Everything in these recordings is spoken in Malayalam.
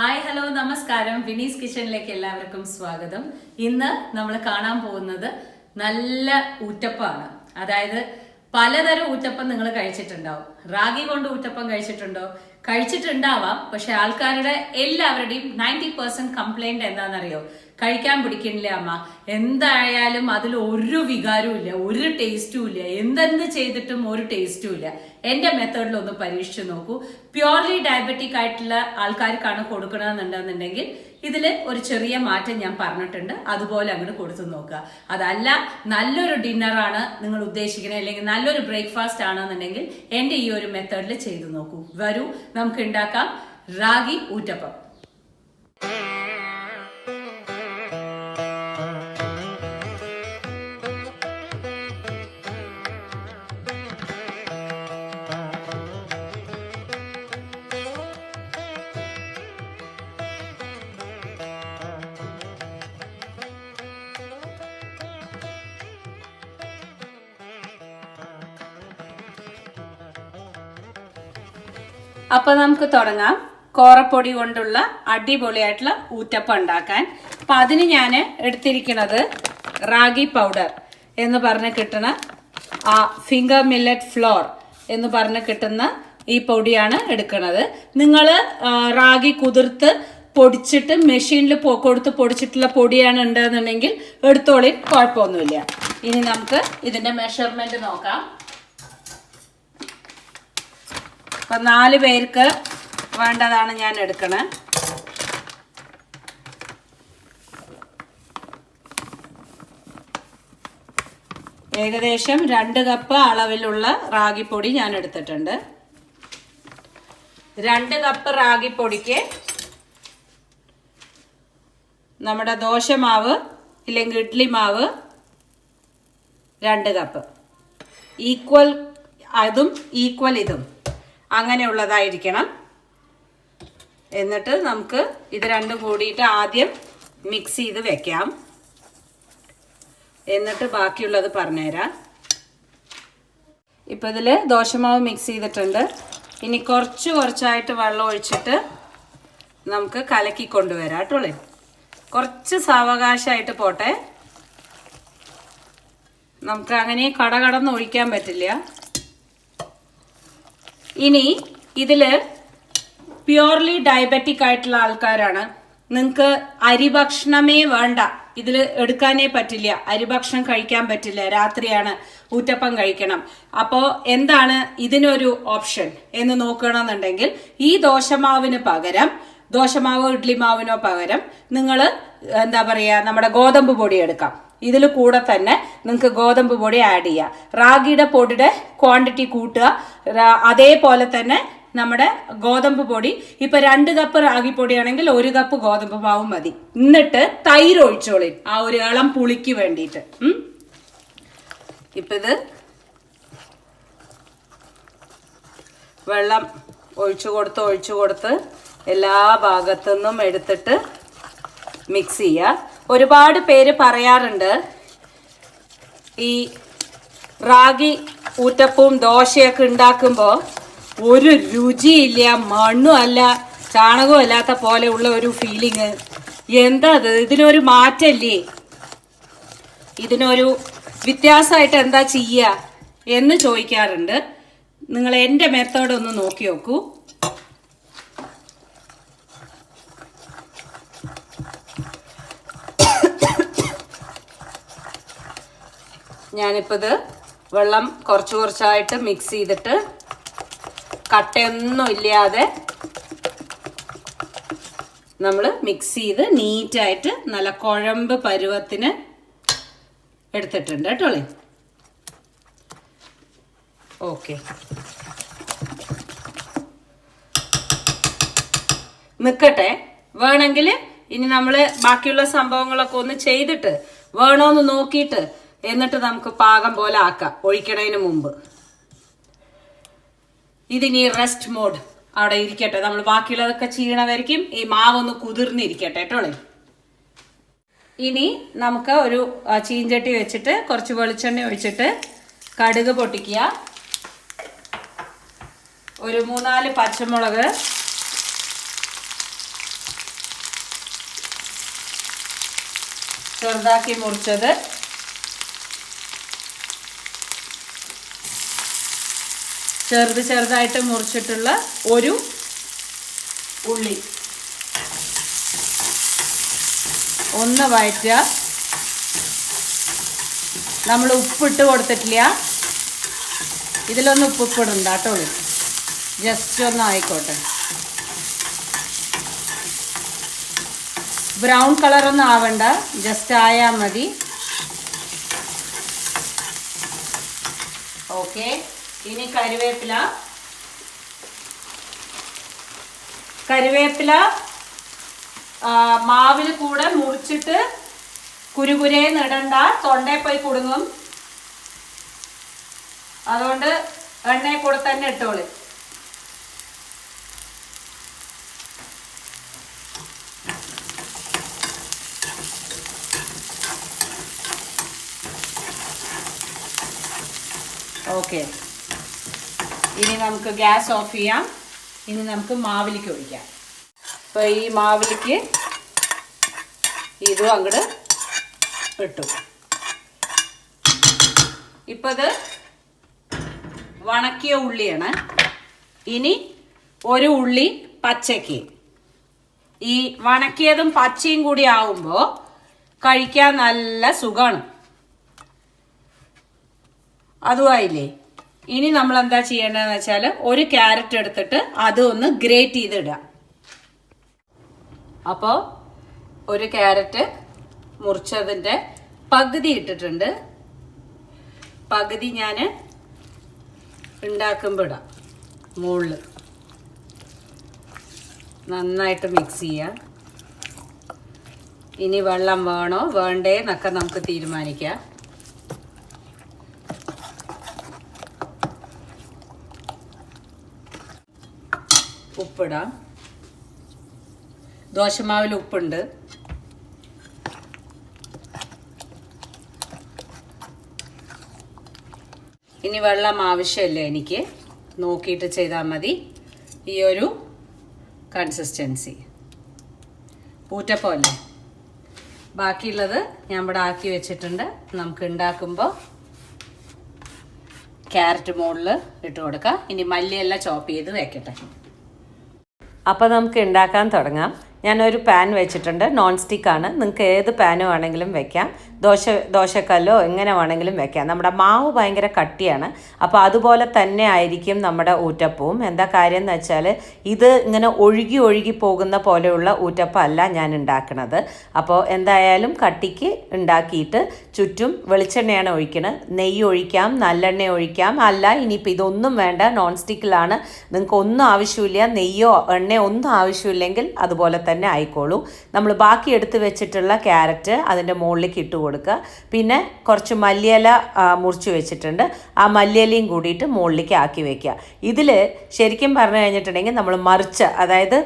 ഹായ് ഹലോ നമസ്കാരം. വിനീസ് കിച്ചണിലേക്ക് എല്ലാവർക്കും സ്വാഗതം. ഇന്ന് നമ്മൾ കാണാൻ പോകുന്നത് നല്ല ഊറ്റപ്പമാണ്. അതായത് പലതരം ഊറ്റപ്പം നിങ്ങൾ കഴിച്ചിട്ടുണ്ടാവും. റാഗി കൊണ്ട് ഊറ്റപ്പം കഴിച്ചിട്ടുണ്ടാവാം. പക്ഷെ ആൾക്കാരുടെ എല്ലാവരുടെയും 90% കംപ്ലൈന്റ് എന്താണെന്നറിയോ? കഴിക്കാൻ പിടിക്കണില്ല അമ്മ, എന്തായാലും അതിൽ ഒരു വികാരവും ഇല്ല, ഒരു ടേസ്റ്റും ഇല്ല, എന്തെന്ത് ചെയ്തിട്ടും ഒരു ടേസ്റ്റും ഇല്ല. എന്റെ മെത്തേഡിൽ ഒന്ന് പരീക്ഷിച്ചു നോക്കൂ. പ്യോർലി ഡയബറ്റിക് ആയിട്ടുള്ള ആൾക്കാർക്കാണ് കൊടുക്കണമെന്നുണ്ടെന്നുണ്ടെങ്കിൽ ഇതില് ഒരു ചെറിയ മാറ്റം ഞാൻ പറഞ്ഞിട്ടുണ്ട്, അതുപോലെ അങ്ങോട്ട് കൊടുത്തു നോക്കുക. അതല്ല നല്ലൊരു ഡിന്നറാണ് നിങ്ങൾ ഉദ്ദേശിക്കുന്നത്, അല്ലെങ്കിൽ നല്ലൊരു ബ്രേക്ക്ഫാസ്റ്റ് ആണെന്നുണ്ടെങ്കിൽ എന്റെ ഈ ഒരു മെത്തേഡിൽ ചെയ്തു നോക്കൂ. വരൂ നമുക്ക് ഉണ്ടാക്കാം റാഗി ഊറ്റപ്പം. അപ്പൊ നമുക്ക് തുടങ്ങാം കോറപ്പൊടി കൊണ്ടുള്ള അടിപൊളിയായിട്ടുള്ള ഊറ്റപ്പം ഉണ്ടാക്കാൻ. അപ്പൊ അതിന് ഞാൻ എടുത്തിരിക്കുന്നത് റാഗി പൗഡർ എന്ന് പറഞ്ഞ് കിട്ടുന്ന ആ ഫിംഗർ മില്ലറ്റ് ഫ്ലോർ എന്ന് പറഞ്ഞ് കിട്ടുന്ന ഈ പൊടിയാണ് എടുക്കുന്നത്. നിങ്ങൾ റാഗി കുതിർത്ത് പൊടിച്ചിട്ട് മെഷീനിൽ കൊടുത്ത് പൊടിച്ചിട്ടുള്ള പൊടിയാണ് ഉണ്ടെന്നുണ്ടെങ്കിൽ എടുത്തോളി, കുഴപ്പമൊന്നുമില്ല. ഇനി നമുക്ക് ഇതിന്റെ മെഷർമെന്റ് നോക്കാം. അപ്പൊ 4 പേർക്ക് വേണ്ടതാണ് ഞാൻ എടുക്കണേ. ഏകദേശം 2 കപ്പ് അളവിലുള്ള റാഗിപ്പൊടി ഞാൻ എടുത്തിട്ടുണ്ട്. 2 കപ്പ് റാഗിപ്പൊടിക്ക് നമ്മുടെ ദോശമാവ് ഇല്ലെങ്കിൽ ഇഡ്ലി മാവ് 2 കപ്പ്, ഈക്വൽ അതും ഈക്വൽ ഇതും അങ്ങനെയുള്ളതായിരിക്കണം. എന്നിട്ട് നമുക്ക് ഇത് രണ്ടും കൂടിയിട്ട് ആദ്യം മിക്സ് ചെയ്ത് വെക്കാം. എന്നിട്ട് ബാക്കിയുള്ളത് പറഞ്ഞുതരാം. ഇപ്പം ഇതിൽ ദോശമാവ് മിക്സ് ചെയ്തിട്ടുണ്ട്. ഇനി കുറച്ചായിട്ട് വെള്ളം ഒഴിച്ചിട്ട് നമുക്ക് കലക്കി കൊണ്ടുവരാം കേട്ടോളേ. കുറച്ച് സാവകാശമായിട്ട് പോട്ടെ, നമുക്ക് അങ്ങനെ കടകടന്ന് ഒഴിക്കാൻ പറ്റില്ല. ഇനി ഇതില് പ്യോർലി ഡയബറ്റിക് ആയിട്ടുള്ള ആൾക്കാരാണ്, നിങ്ങൾക്ക് അരിഭക്ഷണമേ വേണ്ട, ഇതിൽ എടുക്കാനേ പറ്റില്ല, അരിഭക്ഷണം കഴിക്കാൻ പറ്റില്ല, രാത്രിയാണ് ഊറ്റപ്പം കഴിക്കണം. അപ്പോൾ എന്താണ് ഇതിനൊരു ഓപ്ഷൻ എന്ന് നോക്കണമെന്നുണ്ടെങ്കിൽ ഈ ദോശമാവോ ഇഡ്ലി മാവിനോ പകരം നിങ്ങൾ എന്താ പറയുക, നമ്മുടെ ഗോതമ്പ് പൊടി എടുക്കാം. ഇതിൽ കൂടെ തന്നെ നിങ്ങൾക്ക് ഗോതമ്പ് പൊടി ആഡ് ചെയ്യാം. റാഗിയുടെ പൊടിയുടെ ക്വാണ്ടിറ്റി കൂട്ടുക. അതേപോലെ തന്നെ നമ്മുടെ ഗോതമ്പ് പൊടി, ഇപ്പൊ 2 കപ്പ് റാഗി പൊടിയാണെങ്കിൽ 1 കപ്പ് ഗോതമ്പ് മാവും മതി. എന്നിട്ട് തൈര് ഒഴിച്ചോളി, ആ ഒരു ഇളം പുളിക്ക് വേണ്ടിയിട്ട്. ഇപ്പൊ ഇത് വെള്ളം ഒഴിച്ചു കൊടുത്ത് എല്ലാ ഭാഗത്തുനിന്നും എടുത്തിട്ട് മിക്സ് ചെയ്യുക. ഒരുപാട് പേര് പറയാറുണ്ട് ഈ റാഗി ഊറ്റപ്പവും ദോശയൊക്കെ ഉണ്ടാക്കുമ്പോൾ ഒരു രുചിയില്ല, മണ്ണും അല്ല ചാണകവും അല്ലാത്ത പോലെ ഉള്ള ഒരു ഫീലിങ്. എന്താ അത്, ഇതിനൊരു മാറ്റല്ലേ, ഇതിനൊരു വ്യത്യാസമായിട്ട് എന്താ ചെയ്യുക എന്ന് ചോദിക്കാറുണ്ട്. നിങ്ങൾ എൻ്റെ മെത്തേഡ് ഒന്ന് നോക്കി നോക്കൂ. ഞാനിപ്പോൾ ഇത് വെള്ളം കുറച്ചായിട്ട് മിക്സ് ചെയ്തിട്ട് കട്ടയൊന്നും ഇല്ലാതെ നമ്മൾ മിക്സ് ചെയ്ത് നീറ്റായിട്ട് നല്ല കുഴമ്പ് പരുവത്തിന് എടുത്തിട്ടുണ്ട് കേട്ടോളേ. ഓക്കെ, നിൽക്കട്ടെ. വേണമെങ്കിൽ ഇനി നമ്മൾ ബാക്കിയുള്ള സംഭവങ്ങളൊക്കെ ഒന്ന് ചെയ്തിട്ട് വേണോന്ന് നോക്കിയിട്ട് എന്നിട്ട് നമുക്ക് പാകം പോലെ ആക്കാം ഒഴിക്കണതിന് മുമ്പ്. ഇതിനി റെസ്റ്റ് മോഡ് അവിടെ ഇരിക്കട്ടെ, നമ്മൾ ബാക്കിയുള്ളതൊക്കെ ചെയ്യണവരിക്കും ഈ മാവൊന്ന് കുതിർന്നിരിക്കട്ടെ കേട്ടോളെ. ഇനി നമുക്ക് ഒരു ചീഞ്ചട്ടി വെച്ചിട്ട് കുറച്ച് വെളിച്ചെണ്ണ ഒഴിച്ചിട്ട് കടുക് പൊട്ടിക്കുക. ഒരു 3-4 പച്ചമുളക്, ചെറുതാക്കി മുറിച്ചത്, ചെറുതായിട്ട് മുറിച്ചിട്ടുള്ള ഒരു ഉള്ളി ഒന്ന് വഴറ്റുക. നമ്മൾ ഉപ്പിട്ട് കൊടുത്തിട്ടില്ല, ഇതിലൊന്ന് ഉപ്പിടണ്ട കേട്ടോ, ജസ്റ്റ് ഒന്ന് ആയിക്കോട്ടെ. ബ്രൗൺ കളറൊന്നും ആവണ്ട, ജസ്റ്റ് ആയാൽ മതി. ഓക്കെ. ഇനി കറിവേപ്പില മാവിൽ കൂടെ മുറിച്ചിട്ട് കുരുകുരേന്ന് ഇടണ്ട, തൊണ്ടയിൽ പോയി കുടുങ്ങും. അതുകൊണ്ട് എണ്ണയിൽ കൂടെ തന്നെ ഇട്ടോളി. ഓക്കെ. ഇനി നമുക്ക് ഗ്യാസ് ഓഫ് ചെയ്യാം. ഇനി നമുക്ക് മാവിലേക്ക് ഒഴിക്കാം. അപ്പോൾ ഈ മാവിലേക്ക് ഇതും അങ്ങോട്ട് ഇട്ടു. ഇപ്പോൾ ഇത് വണക്കിയ ഉള്ളിയാണ്. ഇനി ഒരു ഉള്ളി പച്ചയ്ക്ക്. ഈ വണക്കിയതും പച്ചയും കൂടി ആവുമ്പോൾ കഴിക്കാൻ നല്ല സുഖമാണ്. അതുമായില്ലേ. ഇനി നമ്മൾ എന്താ ചെയ്യേണ്ടതെന്ന് വെച്ചാൽ ഒരു ക്യാരറ്റ് എടുത്തിട്ട് അത് ഒന്ന് ഗ്രേറ്റ് ചെയ്തിടുക. അപ്പോൾ ഒരു ക്യാരറ്റ് മുറിച്ചതിൻ്റെ പകുതി ഇട്ടിട്ടുണ്ട്. പകുതി ഞാൻ ഉണ്ടാക്കുമ്പോൾ ഇടാം. മുകളിൽ നന്നായിട്ട് മിക്സ് ചെയ്യാം. ഇനി വെള്ളം വേണോ വേണ്ടേ എന്നൊക്കെ നമുക്ക് തീരുമാനിക്കാം. ഉപ്പിടാം. ദോശമാവിൽ ഉപ്പുണ്ട്. ഇനി വെള്ളം ആവശ്യമില്ല, എനിക്ക് നോക്കിയിട്ട് ചെയ്താൽ മതി. ഈ ഒരു കൺസിസ്റ്റൻസി ഊറ്റപ്പമല്ലേ. ബാക്കിയുള്ളത് ഞാൻ ഇവിടെ ആക്കി വെച്ചിട്ടുണ്ട്. നമുക്ക് ഉണ്ടാക്കുമ്പോൾ ക്യാരറ്റ് മുകളിൽ ഇട്ട് കൊടുക്കാം. ഇനി മല്ലിയെല്ലാം ചോപ്പ് ചെയ്ത് വെക്കട്ടെ. അപ്പോൾ നമുക്ക് ഉണ്ടാക്കാൻ തുടങ്ങാം. ഞാനൊരു പാൻ വെച്ചിട്ടുണ്ട്. നോൺ സ്റ്റിക്കാണ്. നിങ്ങൾക്ക് ഏത് പാന് വേണമെങ്കിലും വെക്കാം. ദോശക്കല്ലോ എങ്ങനെ വേണമെങ്കിലും വെക്കാം. നമ്മുടെ മാവ് ഭയങ്കര കട്ടിയാണ്. അപ്പോൾ അതുപോലെ തന്നെ ആയിരിക്കും നമ്മുടെ ഊറ്റപ്പവും. എന്താ കാര്യം എന്ന് വെച്ചാൽ ഇത് ഇങ്ങനെ ഒഴുകി പോകുന്ന പോലെയുള്ള ഊറ്റപ്പം അല്ല ഞാൻ ഉണ്ടാക്കുന്നത്. അപ്പോൾ എന്തായാലും കട്ടിക്ക് ഉണ്ടാക്കിയിട്ട് ചുറ്റും വെളിച്ചെണ്ണയാണ് ഒഴിക്കുന്നത്. നെയ്യ് ഒഴിക്കാം, നല്ലെണ്ണ ഒഴിക്കാം. അല്ല ഇനിയിപ്പോൾ ഇതൊന്നും വേണ്ട, നോൺ സ്റ്റിക്കിലാണ്, നിങ്ങൾക്ക് ഒന്നും ആവശ്യമില്ല, നെയ്യോ എണ്ണയോ ഒന്നും ആവശ്യമില്ലെങ്കിൽ അതുപോലെ തന്നെ ആയിക്കോളൂ. നമ്മൾ ബാക്കി എടുത്ത് വെച്ചിട്ടുള്ള ക്യാരറ്റ് അതിൻ്റെ മുകളിലേക്ക് ഇട്ട് കൊടുക്കുക. പിന്നെ കുറച്ച് മല്ലിയില മുറിച്ച് വെച്ചിട്ടുണ്ട്. ആ മല്ലിയിലയും കൂടിയിട്ട് മുകളിലേക്ക് ആക്കി വെക്കുക. ഇതിൽ ശരിക്കും പറഞ്ഞു കഴിഞ്ഞിട്ടുണ്ടെങ്കിൽ നമ്മൾ മറിച്ച്, അതായത്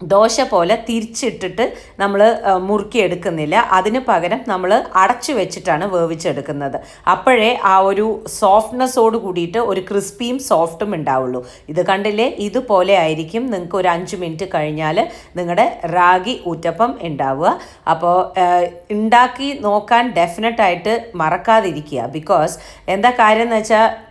ദോശ പോലെ തിരിച്ചിട്ടിട്ട് നമ്മൾ മുറുക്കിയെടുക്കുന്നില്ല. അതിന് പകരം നമ്മൾ അടച്ചു വെച്ചിട്ടാണ് വേവിച്ചെടുക്കുന്നത്. അപ്പോഴേ ആ ഒരു സോഫ്റ്റ്നെസ്സോട് കൂടിയിട്ട് ഒരു ക്രിസ്പിയും സോഫ്റ്റും ഉണ്ടാവുള്ളൂ. ഇത് കണ്ടില്ലേ, ഇതുപോലെ ആയിരിക്കും നിങ്ങൾക്ക് ഒരു 5 മിനിറ്റ് കഴിഞ്ഞാൽ നിങ്ങളുടെ റാഗി ഊറ്റപ്പം ഉണ്ടാവുക. അപ്പോൾ ഉണ്ടാക്കി നോക്കാൻ ഡെഫിനറ്റായിട്ട് മറക്കാതിരിക്കുക. ബിക്കോസ് എന്താ കാര്യം എന്ന് വെച്ചാൽ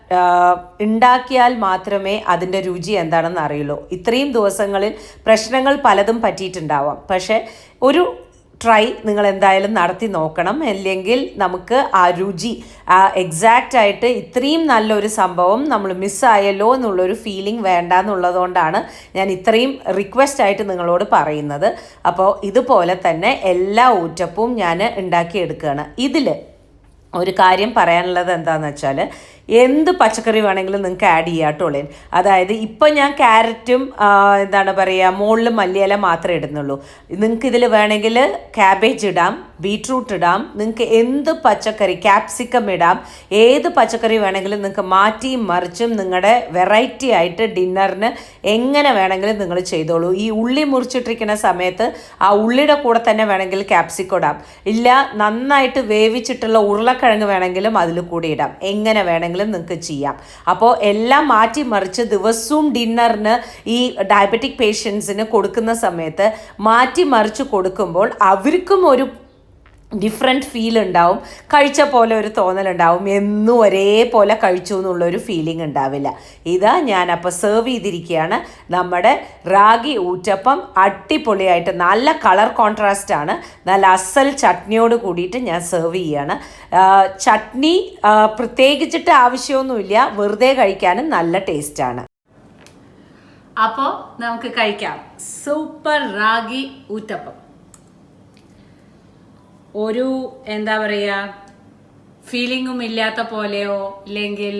ഉണ്ടാക്കിയാൽ മാത്രമേ അതിൻ്റെ രുചി എന്താണെന്ന് അറിയുള്ളൂ. ഇത്രയും ദിവസങ്ങളിൽ പ്രശ്നങ്ങൾ പലതും പറ്റിയിട്ടുണ്ടാവാം. പക്ഷേ ഒരു ട്രൈ നിങ്ങൾ എന്തായാലും നടത്തി നോക്കണം. അല്ലെങ്കിൽ നമുക്ക് ആ രുചി എക്സാക്റ്റായിട്ട് ഇത്രയും നല്ലൊരു സംഭവം നമ്മൾ മിസ്സായല്ലോ എന്നുള്ളൊരു ഫീലിംഗ് വേണ്ട എന്നുള്ളതുകൊണ്ടാണ് ഞാൻ ഇത്രയും റിക്വസ്റ്റായിട്ട് നിങ്ങളോട് പറയുന്നത്. അപ്പോൾ ഇതുപോലെ തന്നെ എല്ലാ ഊറ്റപ്പവും ഞാൻ ഉണ്ടാക്കിയെടുക്കുകയാണ്. ഇതിൽ ഒരു കാര്യം പറയാനുള്ളത് എന്താണെന്ന് വെച്ചാൽ എന്ത് പച്ചക്കറി വേണമെങ്കിലും നിങ്ങൾക്ക് ആഡ് ചെയ്യാം കേട്ടോ. അതായത് ഇപ്പം ഞാൻ ക്യാരറ്റും എന്താണ് പറയുക മുകളിൽ മല്ലിയില മാത്രമേ ഇടുന്നുള്ളൂ. നിങ്ങൾക്ക് ഇതിൽ വേണമെങ്കിൽ ക്യാബേജ് ഇടാം, ബീട്രൂട്ട് ഇടാം, നിങ്ങൾക്ക് എന്ത് പച്ചക്കറി, ക്യാപ്സിക്കം ഇടാം, ഏത് പച്ചക്കറി വേണമെങ്കിലും നിങ്ങൾക്ക് മാറ്റിയും മറിച്ചും നിങ്ങളുടെ വെറൈറ്റി ആയിട്ട് ഡിന്നറിന് എങ്ങനെ വേണമെങ്കിലും നിങ്ങൾ ചെയ്തോളൂ. ഈ ഉള്ളി മുറിച്ചിട്ടിരിക്കുന്ന സമയത്ത് ആ ഉള്ളിയുടെ കൂടെ തന്നെ വേണമെങ്കിൽ ക്യാപ്സിക്കം ഇടാം. ഇല്ല നന്നായിട്ട് വേവിച്ചിട്ടുള്ള ഉരുളക്കിഴങ്ങ് വേണമെങ്കിലും അതിൽ കൂടി ഇടാം. എങ്ങനെ വേണമെങ്കിലും നിങ്ങൾക്ക് ചെയ്യാം. അപ്പോൾ എല്ലാം മാറ്റി മറിച്ച് ദിവസവും ഡിന്നറിന് ഈ ഡയബറ്റിക് പേഷ്യൻസിന് കൊടുക്കുന്ന സമയത്ത് മാറ്റി മറിച്ച് കൊടുക്കുമ്പോൾ അവർക്കും ഒരു ഡിഫറെൻറ്റ് ഫീൽ ഉണ്ടാവും, കഴിച്ച പോലെ ഒരു തോന്നലുണ്ടാവും, എന്നും ഒരേപോലെ കഴിച്ചു എന്നുള്ളൊരു ഫീലിംഗ് ഉണ്ടാവില്ല. ഇതാ ഞാനപ്പോൾ സെർവ് ചെയ്തിരിക്കുകയാണ് നമ്മുടെ റാഗി ഊറ്റപ്പം. അടിപൊളിയായിട്ട് നല്ല കളർ കോൺട്രാസ്റ്റാണ്, നല്ല അസൽ ചട്നിയോട് കൂടിയിട്ട് ഞാൻ സെർവ് ചെയ്യുകയാണ്. ചട്നി പ്രത്യേകിച്ചിട്ട് ആവശ്യമൊന്നുമില്ല, വെറുതെ കഴിക്കാനും നല്ല ടേസ്റ്റാണ്. അപ്പോൾ നമുക്ക് കഴിക്കാം സൂപ്പർ റാഗി ഊറ്റപ്പം. ഒരു എന്താ പറയുക, ഫീലിങ്ങും ഇല്ലാത്ത പോലെയോ ഇല്ലെങ്കിൽ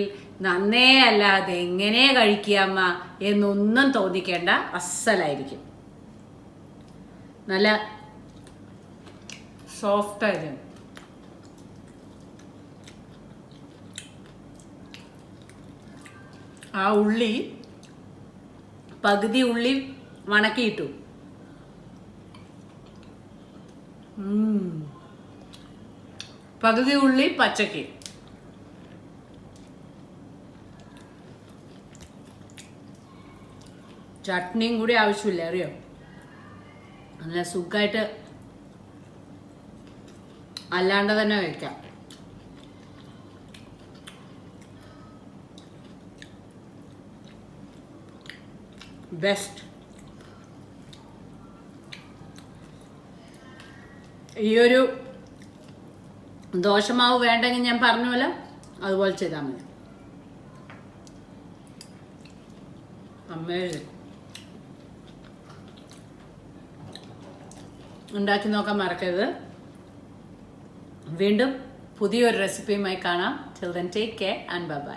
നന്നേ അല്ലാതെ എങ്ങനെ കഴിക്കാമ്മ എന്നൊന്നും തോന്നിക്കേണ്ട, അസലായിരിക്കും. നല്ല സോഫ്റ്റ് ആയിരുന്നു. ആ ഉള്ളി പകുതി ഉള്ളി വണക്കിയിട്ടു. പകുതി ഉള്ളി പച്ചക്ക്. ചട്നിയും കൂടി ആവശ്യമില്ല, അറിയോ? നല്ല സുഖമായിട്ട് അല്ലാണ്ട് തന്നെ കഴിക്കാം. ബെസ്റ്റ്. ഈ ഒരു ദോശമാവ് വേണ്ടെങ്കിൽ ഞാൻ പറഞ്ഞ അതുപോലെ ചെയ്താൽ മതി. അമേസിങ്. ഉണ്ടാക്കി നോക്കാൻ മറക്കരുത്. വീണ്ടും പുതിയൊരു റെസിപ്പിയുമായി കാണാം. Till then, take care and bye-bye.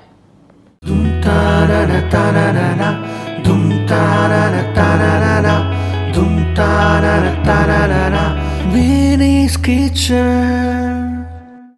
Vinny's Kitchen.